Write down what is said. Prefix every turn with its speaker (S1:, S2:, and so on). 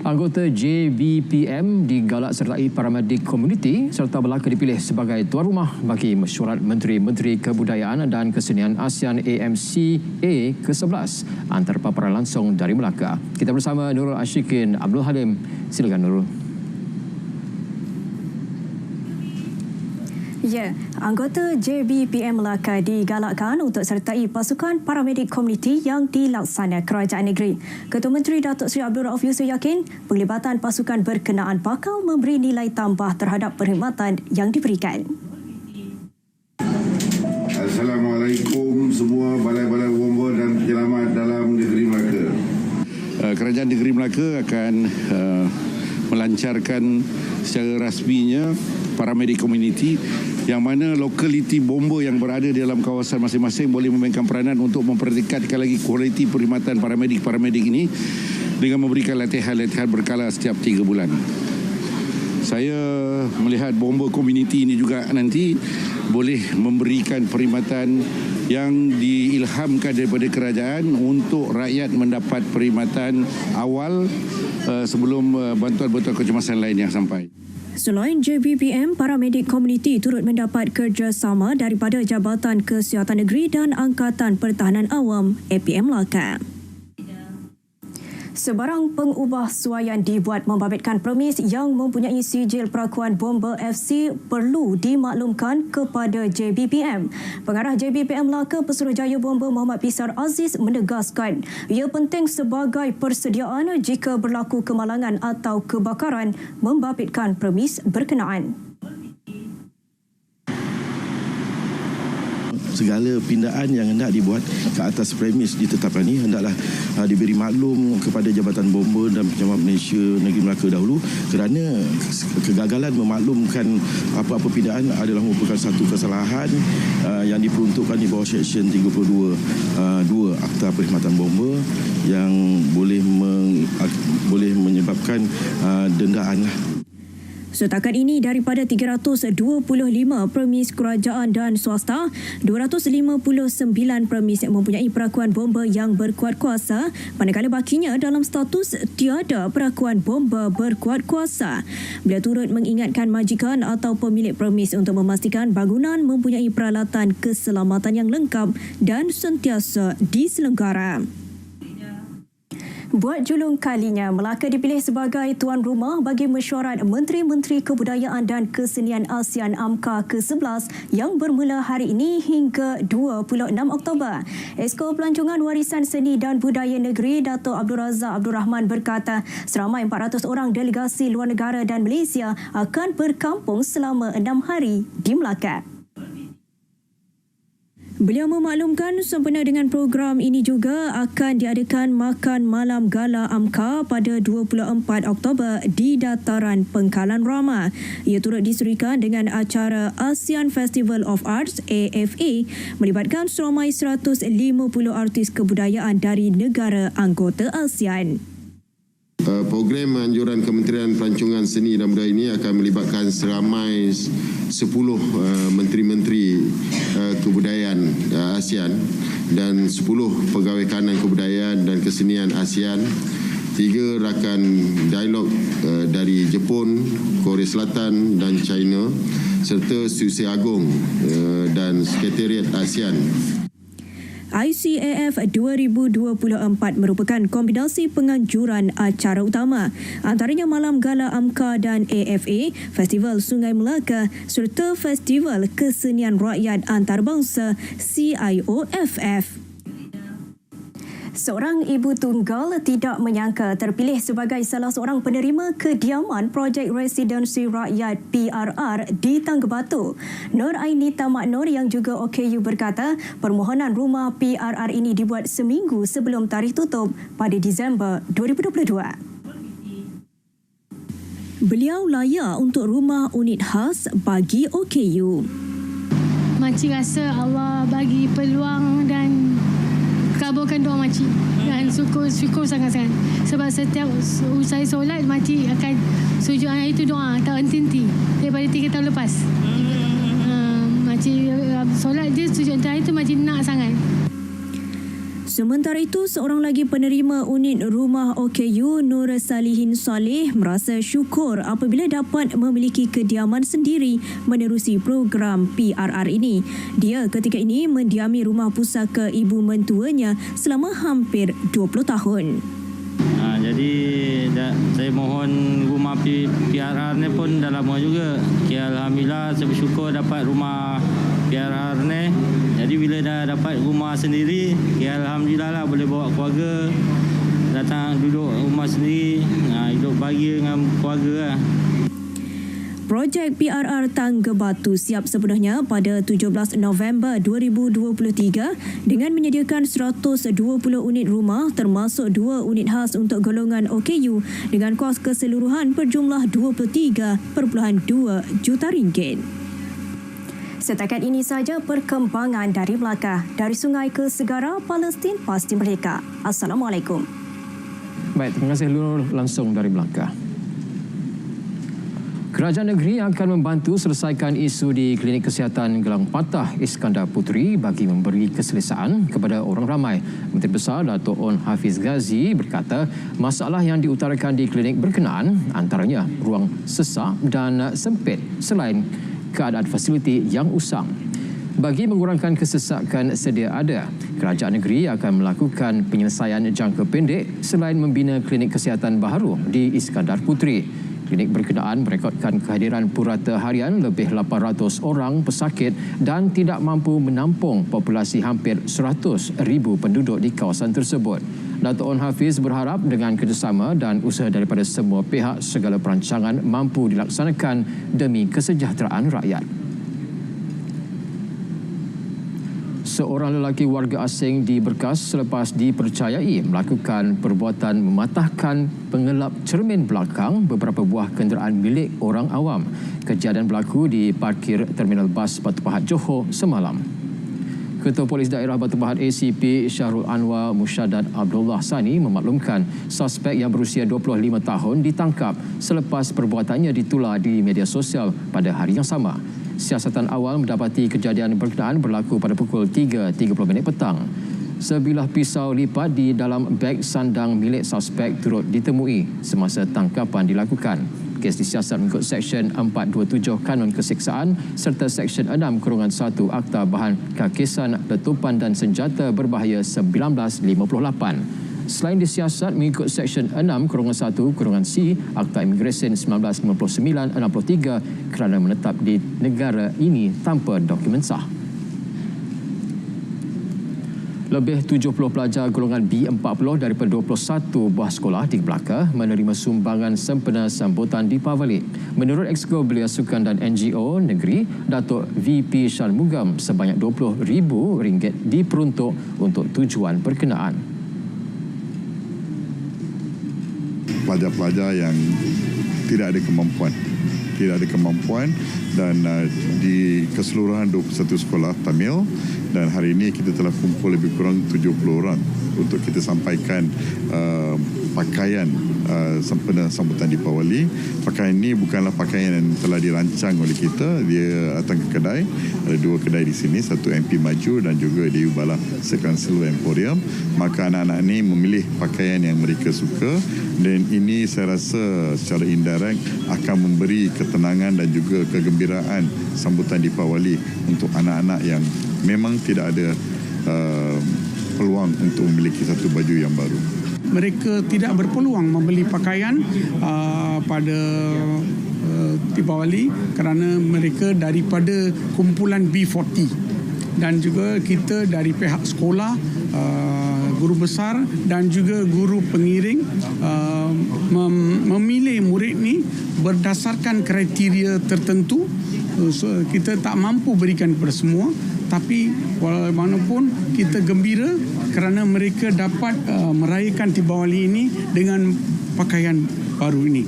S1: Anggota JBPM digalak sertai paramedik komuniti serta berlaka dipilih sebagai tuan rumah bagi mesyuarat Menteri-Menteri Kebudayaan dan Kesenian ASEAN AMCA ke-11 antara paparan langsung dari Melaka. Kita bersama Nurul Ashikin Abdul Halim. Silakan Nurul.
S2: Ya, anggota JBPM Melaka digalakkan untuk sertai pasukan paramedik komuniti yang dilaksana Kerajaan Negeri. Ketua Menteri Datuk Seri Abdul Rauf Yusof yakin penglibatan pasukan berkenaan bakal memberi nilai tambah terhadap perkhidmatan yang diberikan.
S3: Assalamualaikum semua balai-balai bomba dan penyelamat dalam negeri Melaka.
S4: Kerajaan Negeri Melaka akan melancarkan secara rasminya paramedik komuniti yang mana lokaliti bomba yang berada di dalam kawasan masing-masing boleh memainkan peranan untuk mempertingkatkan lagi kualiti perkhidmatan paramedik ini dengan memberikan latihan-latihan berkala setiap 3 bulan. Saya melihat bomba komuniti ini juga nanti boleh memberikan perkhidmatan yang diilhamkan daripada kerajaan untuk rakyat mendapat perkhidmatan awal sebelum bantuan-bantuan kecemasan lain yang sampai.
S2: Selain JBPM, paramedik komuniti turut mendapat kerjasama daripada Jabatan Kesihatan Negeri dan Angkatan Pertahanan Awam APM Melaka. Sebarang pengubahsuaian dibuat membabitkan permis yang mempunyai sijil perakuan bomba FC perlu dimaklumkan kepada JBPM. Pengarah JBPM Melaka Pesuruhjaya Bomba Muhammad Pisar Aziz menegaskan ia penting sebagai persediaan jika berlaku kemalangan atau kebakaran membabitkan permis berkenaan.
S5: Segala pindaan yang hendak dibuat ke atas premis ditetapkan ini hendaklah diberi maklum kepada Jabatan Bomba dan Penyelamat Malaysia Negeri Melaka dahulu, kerana kegagalan memaklumkan apa-apa pindaan adalah merupakan satu kesalahan yang diperuntukkan di bawah Seksyen 32 2 Akta Perkhidmatan Bomba yang boleh menyebabkan dendaan.
S2: Setakat ini daripada 325 permis kerajaan dan swasta, 259 permis mempunyai perakuan bomba yang berkuat kuasa, manakala bakinya dalam status tiada perakuan bomba berkuat kuasa. Beliau turut mengingatkan majikan atau pemilik permis untuk memastikan bangunan mempunyai peralatan keselamatan yang lengkap dan sentiasa diselenggara. Buat julung kalinya, Melaka dipilih sebagai tuan rumah bagi mesyuarat Menteri-Menteri Kebudayaan dan Kesenian ASEAN AMCA ke-11 yang bermula hari ini hingga 26 Oktober. Esko Pelancongan Warisan Seni dan Budaya Negeri Datuk Abdul Razak Abdul Rahman berkata seramai 400 orang delegasi luar negara dan Malaysia akan berkampung selama 6 hari di Melaka. Beliau memaklumkan sempena dengan program ini juga akan diadakan makan malam gala AMCA pada 24 Oktober di Dataran Pengkalan Rama. Ia turut disurikan dengan acara ASEAN Festival of Arts AFA melibatkan seramai 150 artis kebudayaan dari negara anggota ASEAN.
S3: Program anjuran Kementerian Pelancongan Seni dan Budaya ini akan melibatkan seramai 10 menteri-menteri kebudayaan ASEAN dan 10 pegawai kanan kebudayaan dan kesenian ASEAN, 3 rakan dialog dari Jepun, Korea Selatan dan China, serta Institusi Agong dan Sekretariat ASEAN.
S2: ICAF 2024 merupakan kombinasi penganjuran acara utama, antaranya Malam Gala AMCA dan AFA, Festival Sungai Melaka serta Festival Kesenian Rakyat Antarabangsa CIOFF. Seorang ibu tunggal tidak menyangka terpilih sebagai salah seorang penerima kediaman projek residensi rakyat PRR di Tangga Batu. Nur Ainita Maknur yang juga OKU berkata permohonan rumah PRR ini dibuat seminggu sebelum tarikh tutup pada Disember 2022. Beliau layak untuk rumah unit khas bagi OKU.
S6: Makcik rasa Allah bagi peluang dan kabulkan doa makcik dan syukur sangat-sangat sebab setiap usai solat makcik akan sujud anak itu doa tak henti-henti daripada 3 tahun lepas. Makcik solat je sujud anak itu makcik nak sangat.
S2: Sementara itu, seorang lagi penerima unit rumah OKU, Nur Salihin Saleh, merasa syukur apabila dapat memiliki kediaman sendiri menerusi program PRR ini. Dia ketika ini mendiami rumah pusaka ibu mentuanya selama hampir 20 tahun.
S7: Jadi saya mohon rumah PRR ni pun dah lama juga. Alhamdulillah saya bersyukur dapat rumah PRR ni. Jadi bila dah dapat rumah sendiri, alhamdulillah lah boleh bawa keluarga datang duduk rumah sendiri, hidup bahagia dengan keluarga lah.
S2: Projek PRR Tangga Batu siap sepenuhnya pada 17 November 2023 dengan menyediakan 120 unit rumah termasuk 2 unit khas untuk golongan OKU dengan kos keseluruhan berjumlah 23.2 juta ringgit. Setakat ini saja perkembangan dari Melaka. Dari sungai ke segara, Palestin pasti merdeka. Assalamualaikum.
S1: Baik, terima kasih Nur langsung dari Melaka. Kerajaan negeri akan membantu selesaikan isu di Klinik Kesihatan Gelang Patah Iskandar Puteri bagi memberi keselesaan kepada orang ramai. Menteri Besar Dato' On Hafiz Ghazi berkata masalah yang diutarakan di klinik berkenaan antaranya ruang sesak dan sempit selain keadaan fasiliti yang usang. Bagi mengurangkan kesesakan sedia ada, kerajaan negeri akan melakukan penyelesaian jangka pendek selain membina klinik kesihatan baharu di Iskandar Puteri. Klinik berkenaan merekodkan kehadiran purata harian lebih 800 orang pesakit dan tidak mampu menampung populasi hampir 100,000 penduduk di kawasan tersebut. Dato' On Hafiz berharap dengan kerjasama dan usaha daripada semua pihak, segala perancangan mampu dilaksanakan demi kesejahteraan rakyat. Seorang lelaki warga asing di Berkas selepas dipercayai melakukan perbuatan mematahkan pengelap cermin belakang beberapa buah kenderaan milik orang awam. Kejadian berlaku di parkir Terminal Bas Batu Pahat Johor semalam. Ketua Polis Daerah Batu Pahat ACP Syahrul Anwar Musyadat Abdullah Sani memaklumkan suspek yang berusia 25 tahun ditangkap selepas perbuatannya ditular di media sosial pada hari yang sama. Siasatan awal mendapati kejadian berkenaan berlaku pada pukul 3.30 petang. Sebilah pisau lipat di dalam beg sandang milik suspek turut ditemui semasa tangkapan dilakukan. Kes disiasat mengikut Seksyen 427 Kanun Keseksaan serta Seksyen 6/1 Akta Bahan Kakisan Letupan dan Senjata Berbahaya 1958. Selain disiasat mengikut Seksyen 6/1/C Akta Imigresen 1959-63 kerana menetap di negara ini tanpa dokumen sah. Lebih 70 pelajar golongan B40 daripada 21 buah sekolah di Melaka menerima sumbangan sempena sambutan Deepavali. Menurut Exco Belia Sukan dan NGO Negeri, Datuk VP Shanmugam, sebanyak RM20,000 diperuntuk untuk tujuan berkenaan.
S8: Pelajar-pelajar yang tidak ada kemampuan dan di keseluruhan 21 sekolah Tamil, dan hari ini kita telah kumpul lebih kurang 70 orang untuk kita sampaikan pakaian sempena sambutan Deepavali. Pakaian ini bukanlah pakaian yang telah dirancang oleh kita. Dia datang ke kedai, ada 2 kedai di sini, satu MP Maju dan juga di Ubala Sekanselo Emporium. Maka anak-anak ini memilih pakaian yang mereka suka, dan ini saya rasa secara indirect akan memberi ketenangan dan juga kegembiraan sambutan Deepavali untuk anak-anak yang memang tidak ada peluang untuk memiliki satu baju yang baru.
S9: Mereka tidak berpeluang membeli pakaian pada Deepavali kerana mereka daripada kumpulan B40, dan juga kita dari pihak sekolah, guru besar dan juga guru pengiring memilih murid ni berdasarkan kriteria tertentu. So, kita tak mampu berikan kepada semua, tapi walaupun kita gembira kerana mereka dapat merayakan Deepavali ini dengan pakaian baru ini.